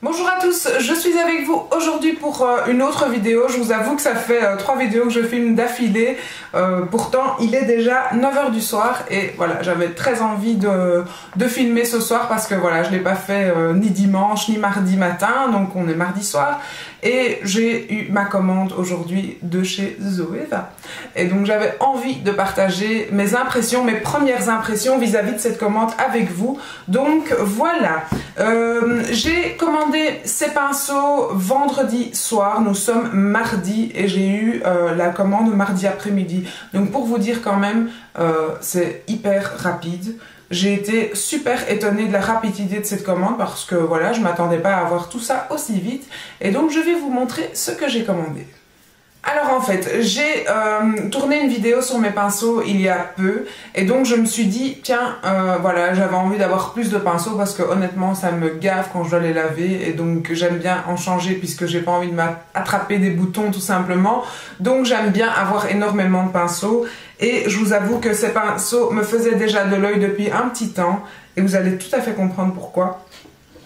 Bonjour à tous, je suis avec vous aujourd'hui pour une autre vidéo. Je vous avoue que ça fait 3 vidéos que je filme d'affilée. Pourtant, il est déjà 9 h du soir et voilà, j'avais très envie de filmer ce soir parce que voilà, je ne l'ai pas fait ni dimanche ni mardi matin, donc on est mardi soir. Et j'ai eu ma commande aujourd'hui de chez Zoeva. Et donc j'avais envie de partager mes impressions, mes premières impressions vis-à-vis de cette commande avec vous. Donc voilà, j'ai commandé ces pinceaux vendredi soir, nous sommes mardi et j'ai eu la commande mardi après-midi. Donc pour vous dire quand même, c'est hyper rapide. J'ai été super étonnée de la rapidité de cette commande parce que voilà, je ne m'attendais pas à avoir tout ça aussi vite. Et donc je vais vous montrer ce que j'ai commandé. Alors en fait, j'ai tourné une vidéo sur mes pinceaux il y a peu et donc je me suis dit, tiens, voilà, j'avais envie d'avoir plus de pinceaux parce que honnêtement ça me gave quand je dois les laver et donc j'aime bien en changer puisque j'ai pas envie de m'attraper des boutons tout simplement. Donc j'aime bien avoir énormément de pinceaux et je vous avoue que ces pinceaux me faisaient déjà de l'œil depuis un petit temps et vous allez tout à fait comprendre pourquoi.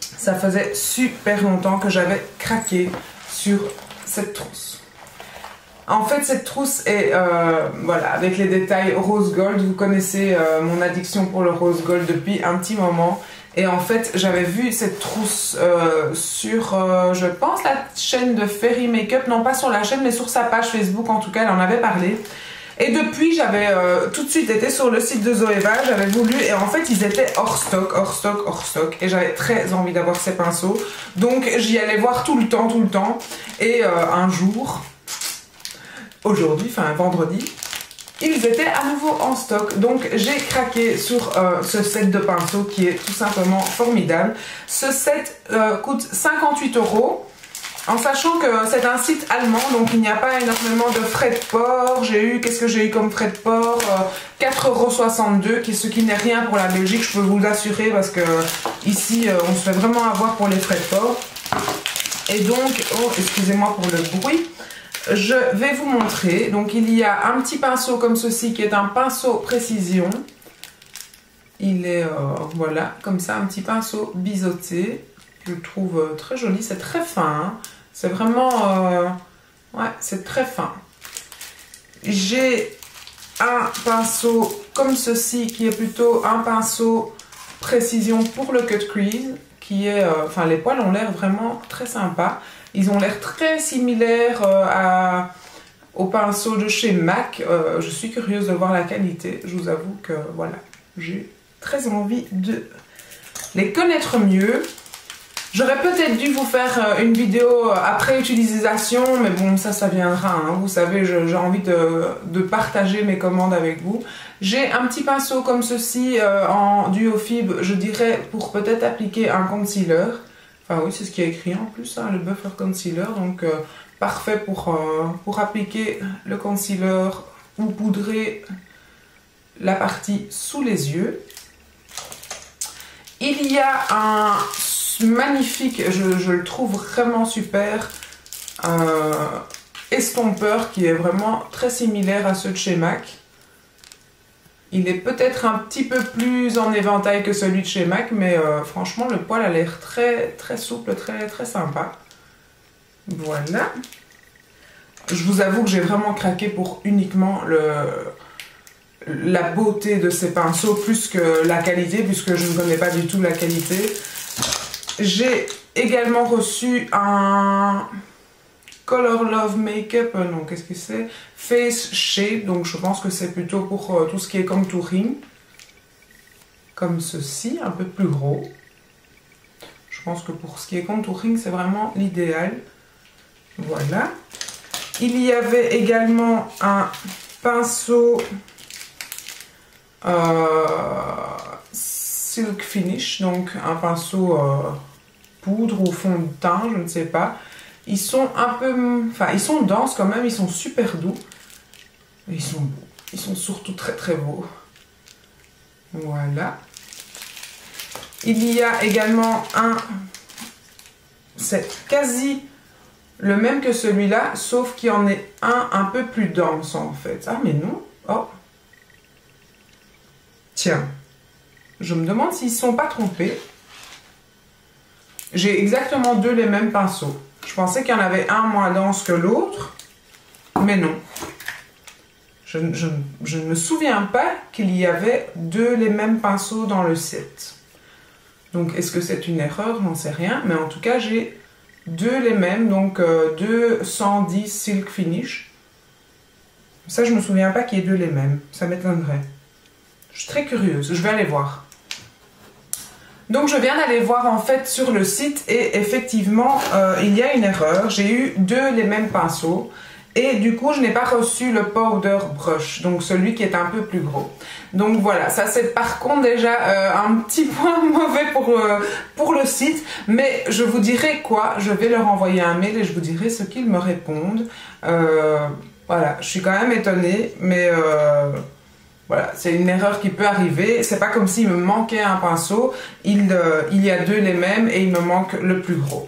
Ça faisait super longtemps que j'avais craqué sur cette trousse. En fait, cette trousse est, voilà, avec les détails rose gold. Vous connaissez mon addiction pour le rose gold depuis un petit moment. Et en fait, j'avais vu cette trousse sur, je pense, la chaîne de Fairy Makeup. Non, pas sur la chaîne, mais sur sa page Facebook. En tout cas, elle en avait parlé. Et depuis, j'avais tout de suite été sur le site de Zoeva. J'avais voulu, et en fait, ils étaient hors stock, hors stock, hors stock. Et j'avais très envie d'avoir ces pinceaux. Donc, j'y allais voir tout le temps, tout le temps. Et un jour... Aujourd'hui, enfin vendredi, ils éta't à nouveau en stock. Donc j'ai craqué sur ce set de pinceaux qui est tout simplement formidable. Ce set coûte 58 €. En sachant que c'est un site allemand, donc il n'y a pas énormément de frais de port. J'ai eu, qu'est-ce que j'ai eu comme frais de port 4,62 €, ce qui n'est rien pour la Belgique, je peux vous l'assurer, parce que ici on se fait vraiment avoir pour les frais de port. Et donc, oh excusez-moi pour le bruit. Je vais vous montrer. Donc il y a un petit pinceau comme ceci qui est un pinceau précision. Il est voilà, comme ça, un petit pinceau biseauté. Je le trouve très joli, c'est très fin. Hein. C'est vraiment... ouais, c'est très fin. J'ai un pinceau comme ceci qui est plutôt un pinceau précision pour le cut crease. Qui est... enfin, les poils ont l'air vraiment très sympas. Ils ont l'air très similaires au pinceau de chez MAC. Je suis curieuse de voir la qualité. Je vous avoue que voilà, j'ai très envie de les connaître mieux. J'aurais peut-être dû vous faire une vidéo après utilisation, mais bon, ça viendra. Hein. Vous savez, j'ai envie de partager mes commandes avec vous. J'ai un petit pinceau comme ceci en duo fib, je dirais, pour peut-être appliquer un concealer. Enfin oui, c'est ce qui est écrit en plus, hein, le Buffer Concealer, donc parfait pour appliquer le concealer ou poudrer la partie sous les yeux. Il y a un magnifique, je le trouve vraiment super, estompeur qui est vraiment très similaire à ceux de chez MAC. Il est peut-être un petit peu plus en éventail que celui de chez MAC, mais franchement, le poil a l'air très, très souple, très, très sympa. Voilà. Je vous avoue que j'ai vraiment craqué pour uniquement la beauté de ces pinceaux, plus que la qualité, puisque je ne connais pas du tout la qualité. J'ai également reçu un... Color Love Makeup, non, qu'est-ce que c'est? Face Shade, donc je pense que c'est plutôt pour tout ce qui est contouring. Comme ceci, un peu plus gros. Je pense que pour ce qui est contouring, c'est vraiment l'idéal. Voilà. Il y avait également un pinceau Silk Finish, donc un pinceau poudre ou fond de teint, je ne sais pas. Ils sont un peu... Enfin, ils sont denses quand même, ils sont super doux. Ils sont beaux. Ils sont surtout très très beaux. Voilà. Il y a également un... C'est quasi le même que celui-là, sauf qu'il y en est un peu plus dense en fait. Ah mais non. Oh. Tiens. Je me demande s'ils ne se sont pas trompés. J'ai exactement deux les mêmes pinceaux. Je pensais qu'il y en avait un moins dense que l'autre, mais non. Je ne me souviens pas qu'il y avait deux les mêmes pinceaux dans le set. Donc, est-ce que c'est une erreur? J'en sais rien. Mais en tout cas, j'ai deux les mêmes. Donc, 210 Silk Finish. Ça, je ne me souviens pas qu'il y ait deux les mêmes. Ça m'étonnerait. Je suis très curieuse. Je vais aller voir. Donc, je viens d'aller voir en fait sur le site. Et effectivement, il y a une erreur. J'ai eu deux les mêmes pinceaux. Et du coup, je n'ai pas reçu le powder brush, donc celui qui est un peu plus gros. Donc voilà, ça c'est par contre déjà un petit point mauvais pour le site. Mais je vous dirai quoi, je vais leur envoyer un mail et je vous dirai ce qu'ils me répondent. Voilà, je suis quand même étonnée, mais voilà, c'est une erreur qui peut arriver. C'est pas comme s'il me manquait un pinceau, il y a deux les mêmes et il me manque le plus gros.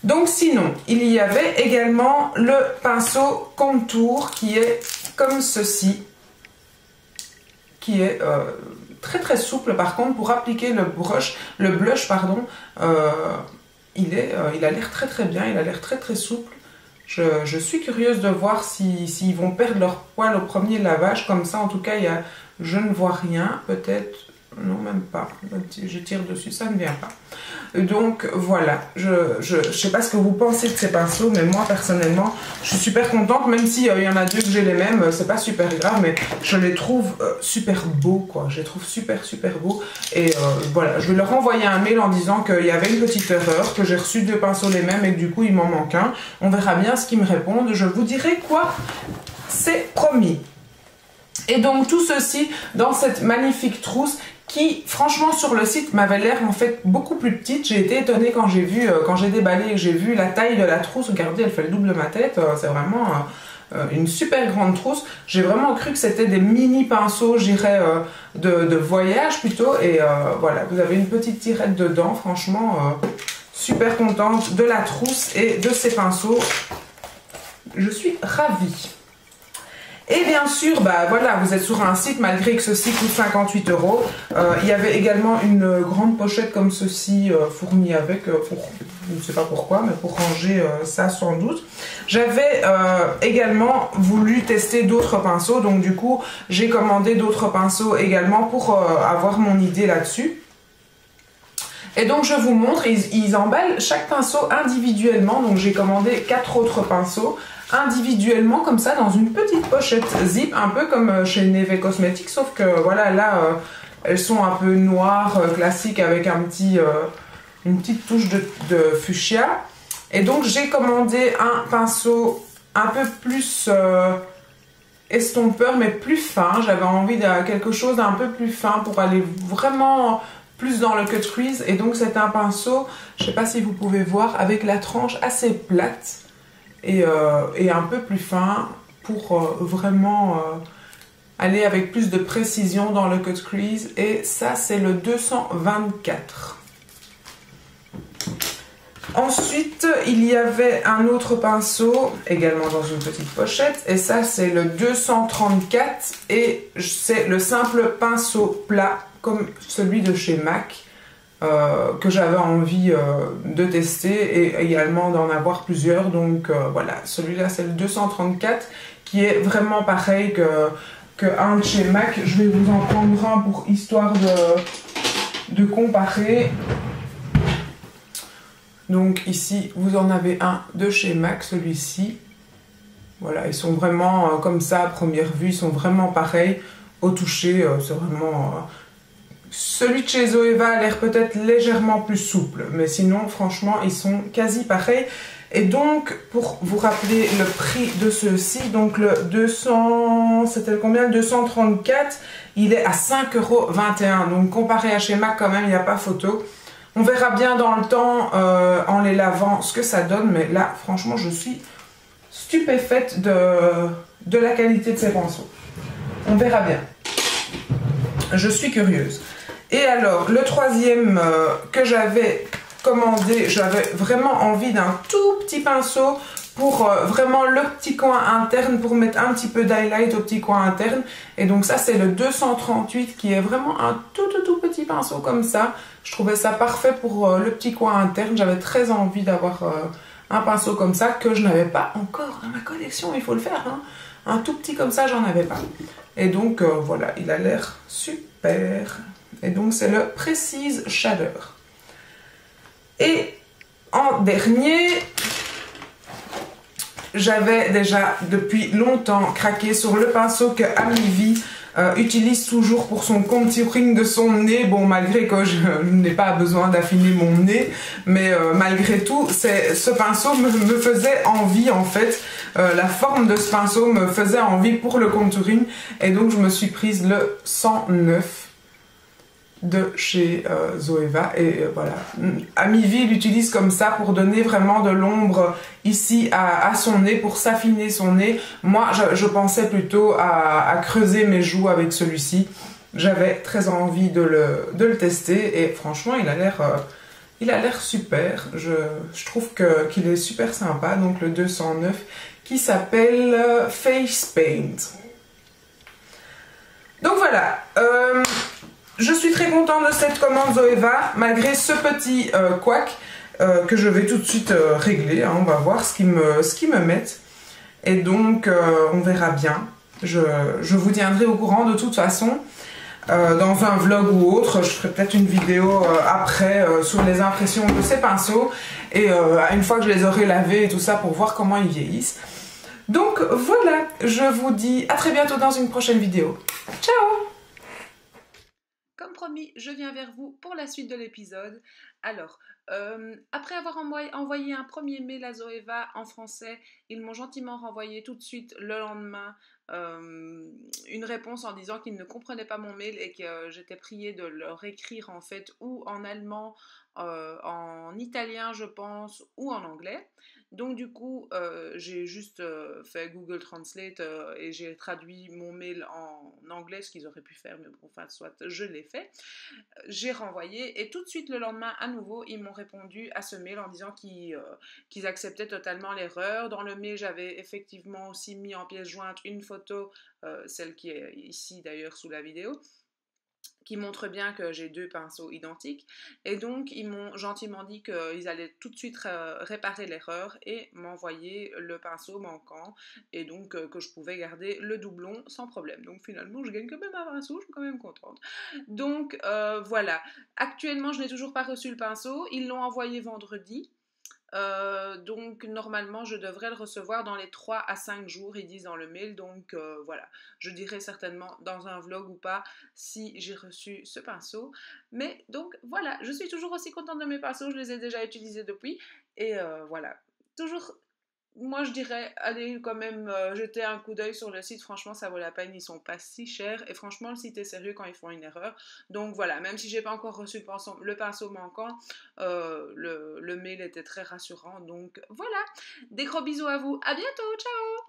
Donc sinon, il y avait également le pinceau contour qui est comme ceci, qui est très très souple. Par contre, pour appliquer le blush, pardon, il a l'air très très bien, il a l'air très très souple. Je suis curieuse de voir s'ils vont perdre leur poil au premier lavage. Comme ça, en tout cas, je ne vois rien, peut-être. Non, même pas. Je tire dessus, ça ne vient pas. Donc voilà, je sais pas ce que vous pensez de ces pinceaux, mais moi personnellement, je suis super contente, même s'il y en a deux que j'ai les mêmes, c'est pas super grave, mais je les trouve super beaux, quoi. Je les trouve super beaux. Et voilà, je vais leur envoyer un mail en disant qu'il y avait une petite erreur, que j'ai reçu deux pinceaux les mêmes et que du coup il m'en manque un. On verra bien ce qu'ils me répondent. Je vous dirai quoi, c'est promis. Et donc tout ceci dans cette magnifique trousse qui, franchement, sur le site m'avait l'air en fait beaucoup plus petite. J'ai été étonnée quand j'ai vu, quand j'ai déballé et que j'ai vu la taille de la trousse. Regardez, elle fait le double de ma tête. C'est vraiment une super grande trousse. J'ai vraiment cru que c'était des mini pinceaux, j'irais de voyage plutôt. Et voilà, vous avez une petite tirette dedans. Franchement, super contente de la trousse et de ces pinceaux. Je suis ravie. Et bien sûr, bah voilà, vous êtes sur un site, malgré que ceci coûte 58 €. Il y avait également une grande pochette comme ceci fournie avec, je ne sais pas pourquoi, mais pour ranger ça sans doute. J'avais également voulu tester d'autres pinceaux, donc du coup, j'ai commandé d'autres pinceaux également pour avoir mon idée là-dessus. Et donc je vous montre, ils emballent chaque pinceau individuellement, donc j'ai commandé 4 autres pinceaux individuellement comme ça dans une petite pochette zip, un peu comme chez Neve Cosmetics, sauf que voilà, là elles sont un peu noires, classiques, avec une petite touche de fuchsia. Et donc j'ai commandé un pinceau un peu plus estompeur mais plus fin. J'avais envie de quelque chose d'un peu plus fin pour aller vraiment plus dans le cut crease. Et donc c'est un pinceau, je ne sais pas si vous pouvez voir, avec la tranche assez plate et un peu plus fin pour vraiment aller avec plus de précision dans le cut crease. Et ça c'est le 224. Ensuite, il y avait un autre pinceau, également dans une petite pochette, et ça c'est le 234, et c'est le simple pinceau plat, comme celui de chez MAC, que j'avais envie de tester, et également d'en avoir plusieurs. Donc voilà, celui-là c'est le 234, qui est vraiment pareil que un de chez MAC. Je vais vous en prendre un pour histoire de comparer. Donc ici, vous en avez un de chez MAC, celui-ci. Voilà, ils sont vraiment comme ça, à première vue, ils sont vraiment pareils. Au toucher, c'est vraiment... Celui de chez Zoeva a l'air peut-être légèrement plus souple, mais sinon, franchement, ils sont quasi pareils. Et donc, pour vous rappeler le prix de ceux-ci, donc le 200... C'était combien? 234, il est à 5,21 €. Donc, comparé à chez MAC, quand même, il n'y a pas photo. On verra bien dans le temps, en les lavant, ce que ça donne. Mais là, franchement, je suis stupéfaite de la qualité de ces pinceaux. On verra bien. Je suis curieuse. Et alors, le troisième que j'avais commandé, j'avais vraiment envie d'un tout petit pinceau pour vraiment le petit coin interne, pour mettre un petit peu d'highlight au petit coin interne. Et donc ça c'est le 238 qui est vraiment un tout petit pinceau comme ça. Je trouvais ça parfait pour le petit coin interne. J'avais très envie d'avoir un pinceau comme ça que je n'avais pas encore dans ma collection, il faut le faire, hein. Un tout petit comme ça, j'en avais pas. Et donc voilà, il a l'air super. Et donc c'est le Précise Chaleur. Et en dernier, j'avais déjà depuis longtemps craqué sur le pinceau que Amivi utilise toujours pour son contouring de son nez. Bon, malgré que je n'ai pas besoin d'affiner mon nez, mais malgré tout, ce pinceau me faisait envie en fait. La forme de ce pinceau me faisait envie pour le contouring et donc je me suis prise le 109 de chez Zoeva et voilà. Amivi l'utilise comme ça pour donner vraiment de l'ombre ici à son nez, pour s'affiner son nez. Moi je pensais plutôt à creuser mes joues avec celui-ci. J'avais très envie de le tester et franchement il a l'air super. Je trouve qu'il est super sympa. Donc le 209 qui s'appelle Face Paint. Donc voilà. Je suis très contente de cette commande Zoeva, malgré ce petit couac que je vais tout de suite régler. Hein, on va voir ce qu'ils me mettent. Et donc, on verra bien. Je vous tiendrai au courant de toute façon. Dans un vlog ou autre, je ferai peut-être une vidéo après sur les impressions de ces pinceaux. Et une fois que je les aurai lavés et tout ça, pour voir comment ils vieillissent. Donc voilà, je vous dis à très bientôt dans une prochaine vidéo. Ciao! Comme promis, je viens vers vous pour la suite de l'épisode. Alors, après avoir envoyé un premier mail à Zoeva en français, ils m'ont gentiment renvoyé tout de suite le lendemain une réponse en disant qu'ils ne comprenaient pas mon mail et que j'étais priée de leur écrire en fait ou en allemand, en italien je pense, ou en anglais. Donc du coup, j'ai juste fait Google Translate et j'ai traduit mon mail en anglais, ce qu'ils auraient pu faire, mais bon, enfin, soit, je l'ai fait. J'ai renvoyé et tout de suite le lendemain, à nouveau, ils m'ont répondu à ce mail en disant qu'ils acceptaient totalement l'erreur. Dans le mail, j'avais effectivement aussi mis en pièce jointe une photo, celle qui est ici d'ailleurs sous la vidéo, qui montre bien que j'ai deux pinceaux identiques. Et donc, ils m'ont gentiment dit qu'ils allaient tout de suite réparer l'erreur et m'envoyer le pinceau manquant. Et donc, que je pouvais garder le doublon sans problème. Donc, finalement, je gagne quand même un pinceau, je suis quand même contente. Donc, voilà. Actuellement, je n'ai toujours pas reçu le pinceau. Ils l'ont envoyé vendredi. Donc normalement je devrais le recevoir dans les 3 à 5 jours, ils disent dans le mail, donc voilà, je dirai certainement dans un vlog ou pas si j'ai reçu ce pinceau, mais donc voilà, je suis toujours aussi contente de mes pinceaux, je les ai déjà utilisés depuis, et voilà, toujours. Moi, je dirais, allez quand même jeter un coup d'œil sur le site. Franchement, ça vaut la peine. Ils sont pas si chers. Et franchement, le site est sérieux quand ils font une erreur. Donc voilà, même si j'ai pas encore reçu le pinceau manquant, le mail était très rassurant. Donc voilà, des gros bisous à vous. À bientôt, ciao!